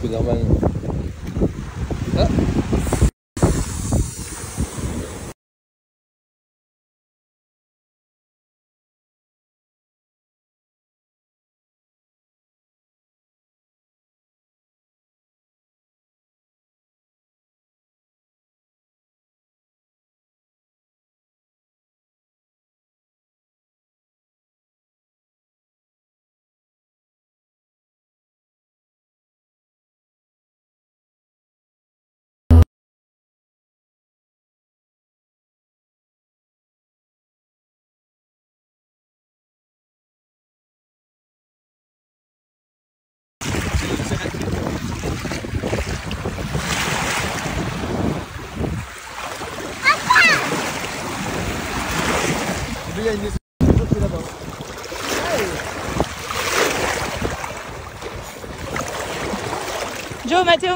peu normalement. Ah. Il y a une maison là-bas. Joe, Matteo.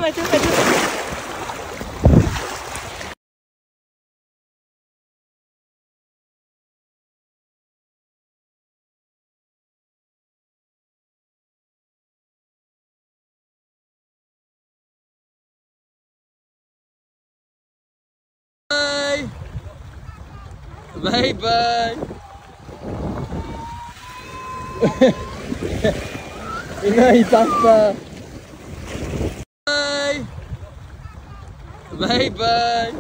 Bye bye. Et non, il part pas. Bye. Bye bye.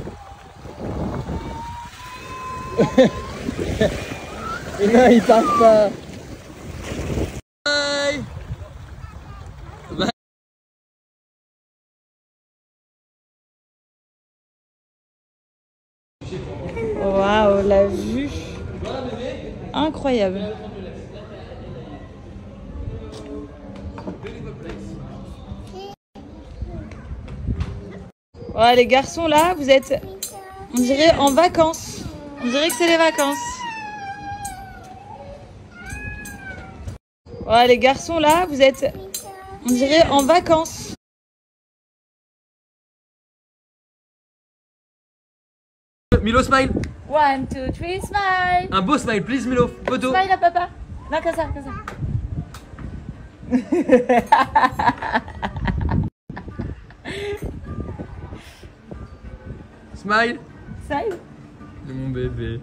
Et non, il part pas. Bye. Bye. Waouh, la vue incroyable. Ouais, les garçons là, vous êtes, on dirait en vacances. On dirait que c'est les vacances. Ouais, les garçons là, vous êtes, on dirait en vacances. Milo, smile. 1, 2, 3, smile. Un beau smile, please, Milo. Photo. Smile à papa. Non, comme ça. Smile. Smile. C'est mon bébé.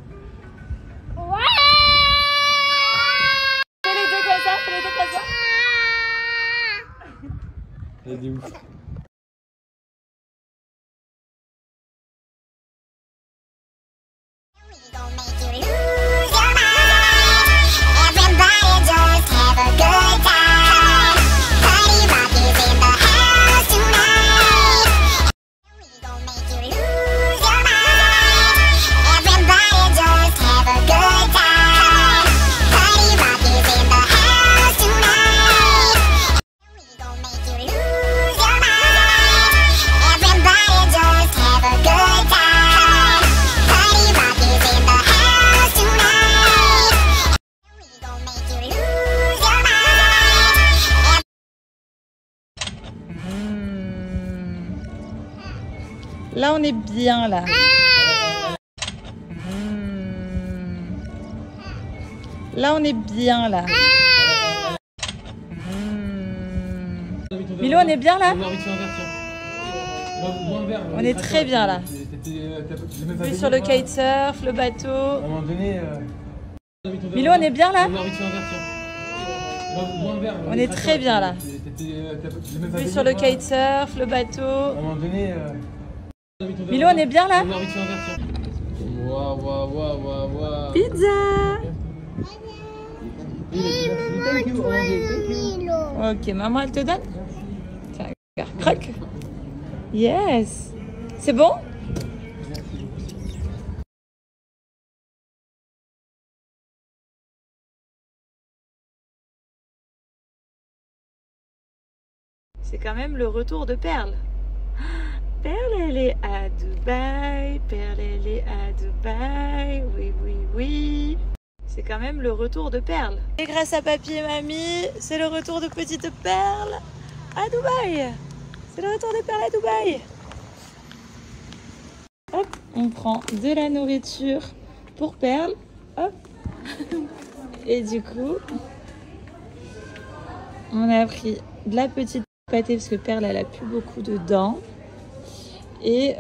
Ouais. Fais les deux comme ça. Il a dit ouf. Là, on est bien, là. Là, on est bien, là. Milo, on est bien, là? On est très bien, là. Vue sur le kitesurf, le bateau. À un moment donné... Milo, on est bien, là? On est très bien, là. Vue sur le kitesurf, le bateau. À un moment donné... Milo, on est bien, là? Waouh. Pizza! Thank you. Ok, maman, elle te donne? Tiens, regarde, croque. Yes! C'est bon? C'est quand même le retour de Perle. Perle, elle est à Dubaï. Perle, elle est à Dubaï. Oui. C'est quand même le retour de Perle. Et grâce à papy et mamie, c'est le retour de petite Perle à Dubaï. C'est le retour de Perle à Dubaï. Hop, on prend de la nourriture pour Perle. Hop. Et du coup, on a pris de la petite pâté parce que Perle, elle a plus beaucoup de dents. Et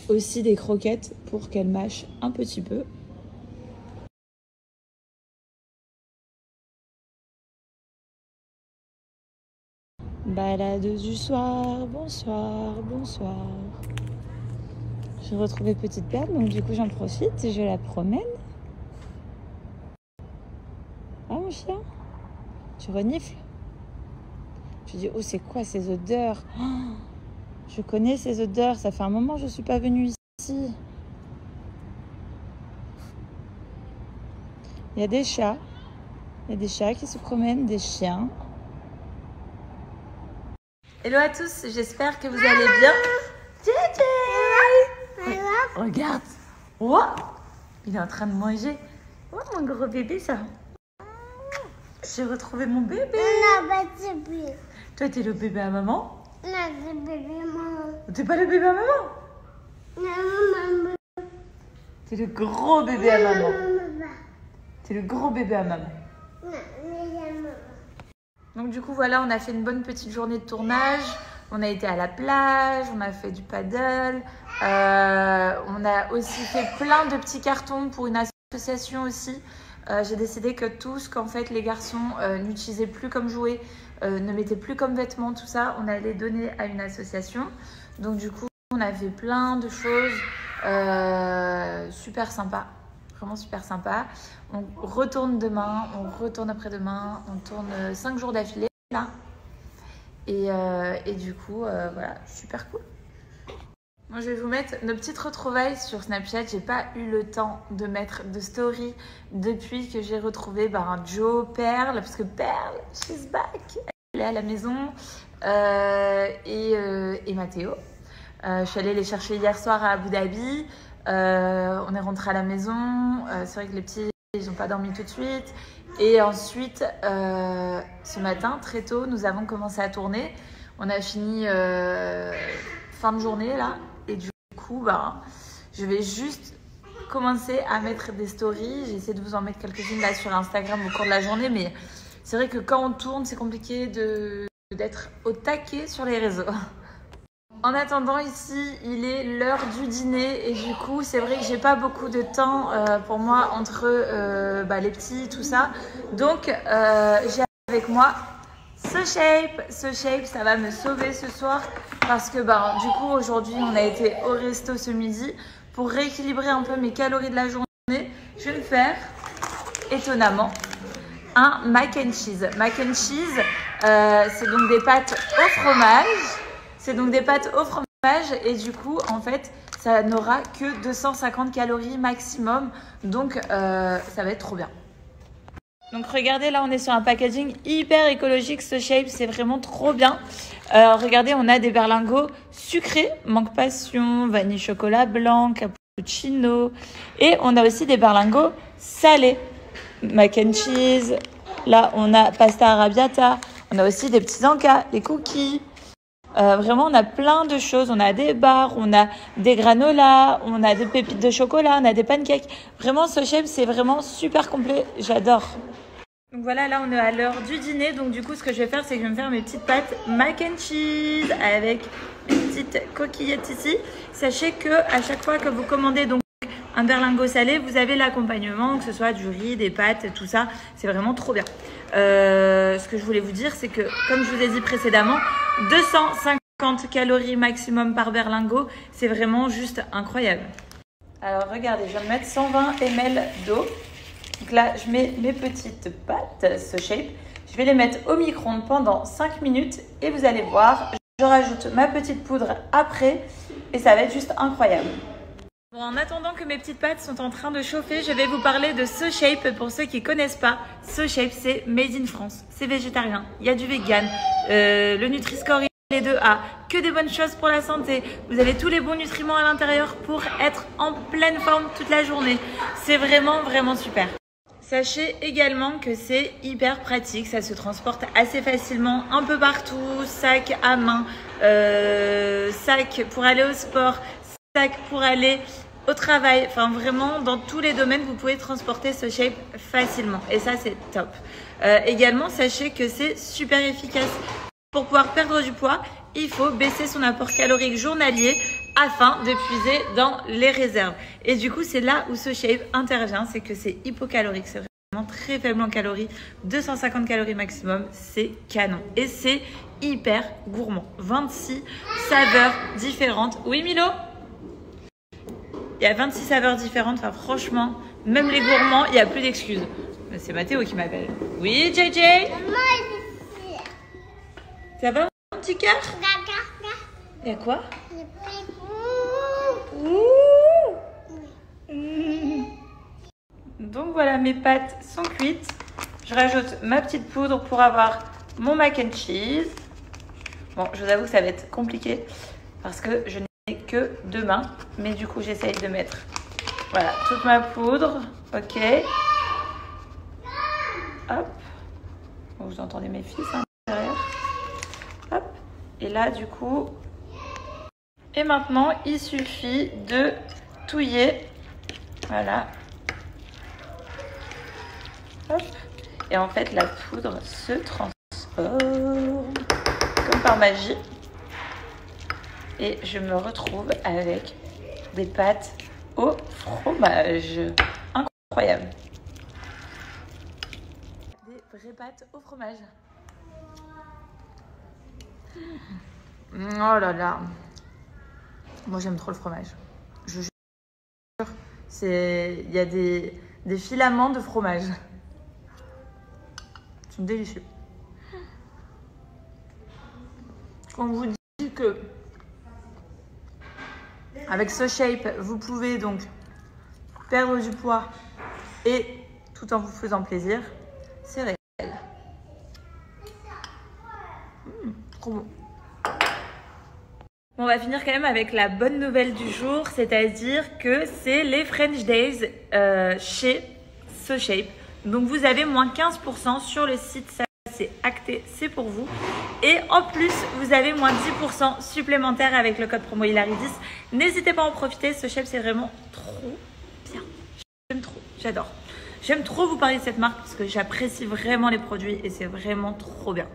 aussi des croquettes pour qu'elle mâche un petit peu. Balade du soir, bonsoir, bonsoir. J'ai retrouvé petite Perle, donc du coup j'en profite et je la promène. Ah mon chien, tu renifles? Je dis, oh c'est quoi ces odeurs? Oh, je connais ces odeurs, ça fait un moment que je ne suis pas venue ici. Il y a des chats qui se promènent, des chiens. Hello à tous, j'espère que vous allez bien. JJ, regarde, oh, il est en train de manger. Oh mon gros bébé ça. J'ai retrouvé mon bébé. Toi t'es le bébé à maman? Non, c'est bébé maman. T'es pas le bébé à maman? Non, maman. T'es le gros bébé à maman. T'es le gros bébé à maman. Non, maman. Donc du coup voilà, on a fait une bonne petite journée de tournage. On a été à la plage, on a fait du paddle. On a aussi fait plein de petits cartons pour une association aussi. J'ai décidé que tout ce qu'en fait les garçons n'utilisaient plus comme jouets, ne mettaient plus comme vêtements, tout ça, on allait donner à une association. Donc du coup, on a fait plein de choses super sympas, vraiment super sympa. On retourne demain, on retourne après-demain, on tourne 5 jours d'affilée là. Et du coup, voilà, super cool. Moi, je vais vous mettre nos petites retrouvailles sur Snapchat. J'ai pas eu le temps de mettre de story depuis que j'ai retrouvé Joe, Perle, parce que Perle, she's back. Elle est à la maison et Mathéo. Je suis allée les chercher hier soir à Abu Dhabi. On est rentré à la maison. C'est vrai que les petits, ils n'ont pas dormi tout de suite. Et ensuite, ce matin, très tôt, nous avons commencé à tourner. On a fini fin de journée là. Et du coup, je vais juste commencer à mettre des stories. J'ai essayé de vous en mettre quelques-unes là sur Instagram au cours de la journée. Mais c'est vrai que quand on tourne, c'est compliqué d'être au taquet sur les réseaux. En attendant, ici, il est l'heure du dîner. Et du coup, c'est vrai que j'ai pas beaucoup de temps pour moi entre les petits, tout ça. Donc, j'ai avec moi SoShape. SoShape, ça va me sauver ce soir. Parce que du coup, aujourd'hui, on a été au resto ce midi. Pour rééquilibrer un peu mes calories de la journée, je vais me faire, étonnamment, un mac and cheese. Mac and cheese, c'est donc des pâtes au fromage. C'est donc des pâtes au fromage et du coup, en fait, ça n'aura que 250 calories maximum. Donc, ça va être trop bien. Donc, regardez, là, on est sur un packaging hyper écologique. SoShape, c'est vraiment trop bien. Regardez, on a des berlingots sucrés, mangue passion, vanille chocolat blanc, cappuccino. Et on a aussi des berlingots salés, mac and cheese. Là, on a pasta arrabbiata. On a aussi des petits encas, des cookies. Vraiment, on a plein de choses. On a des bars, on a des granolas, on a des pépites de chocolat, on a des pancakes. Vraiment, SoShape, c'est vraiment super complet. J'adore. Donc voilà, là, on est à l'heure du dîner. Donc du coup, ce que je vais faire, c'est que je vais me faire mes petites pâtes mac and cheese avec une petite coquillette ici. Sachez que à chaque fois que vous commandez donc un berlingot salé, vous avez l'accompagnement, que ce soit du riz, des pâtes, tout ça. C'est vraiment trop bien. Ce que je voulais vous dire, c'est que, comme je vous ai dit précédemment, 250 calories maximum par berlingot, c'est vraiment juste incroyable. Alors regardez, je vais me mettre 120 ml d'eau. Donc là, je mets mes petites pâtes SoShape. Je vais les mettre au micro-ondes pendant 5 minutes et vous allez voir, je rajoute ma petite poudre après et ça va être juste incroyable. Bon, en attendant que mes petites pâtes sont en train de chauffer, je vais vous parler de SoShape. Pour ceux qui ne connaissent pas, SoShape, c'est made in France. C'est végétarien, il y a du vegan, le Nutri-Score il est 2A, que des bonnes choses pour la santé. Vous avez tous les bons nutriments à l'intérieur pour être en pleine forme toute la journée. C'est vraiment, vraiment super. Sachez également que c'est hyper pratique, ça se transporte assez facilement un peu partout, sac à main, sac pour aller au sport, sac pour aller au travail, enfin vraiment dans tous les domaines vous pouvez transporter SoShape facilement et ça c'est top. Également sachez que c'est super efficace. Pour pouvoir perdre du poids, il faut baisser son apport calorique journalier afin de puiser dans les réserves. Et du coup, c'est là où SoShape intervient, c'est que c'est hypocalorique, c'est vraiment très faible en calories, 250 calories maximum, c'est canon. Et c'est hyper gourmand, 26 saveurs différentes. Oui Milo? Il y a 26 saveurs différentes, enfin franchement, même les gourmands, il n'y a plus d'excuses. C'est Mathéo qui m'appelle. Oui JJ? Ça va mon petit cœur? Il y a quoi? Donc voilà, mes pâtes sont cuites. Je rajoute ma petite poudre pour avoir mon mac and cheese. Bon, je vous avoue que ça va être compliqué parce que je n'ai que 2 mains. Mais du coup, j'essaye de mettre voilà, toute ma poudre. Ok. Hop. Bon, vous entendez mes fils hein, derrière. Hop. Et là, du coup... Et maintenant, il suffit de touiller. Voilà. Hop. Et en fait, la poudre se transforme comme par magie. Et je me retrouve avec des pâtes au fromage. Incroyable. Des vraies pâtes au fromage. Oh là là. Moi, j'aime trop le fromage. Je jure. Il y a des filaments de fromage. Ils sont délicieux. On vous dit que avec SoShape, vous pouvez donc perdre du poids et tout en vous faisant plaisir. C'est réel. Trop bon. On va finir quand même avec la bonne nouvelle du jour, c'est-à-dire que c'est les French Days chez SoShape. Donc vous avez moins 15% sur le site, ça c'est acté, c'est pour vous. Et en plus, vous avez moins 10% supplémentaire avec le code promo Hilary10. N'hésitez pas à en profiter, SoShape c'est vraiment trop bien. J'aime trop, j'adore. J'aime trop vous parler de cette marque parce que j'apprécie vraiment les produits et c'est vraiment trop bien.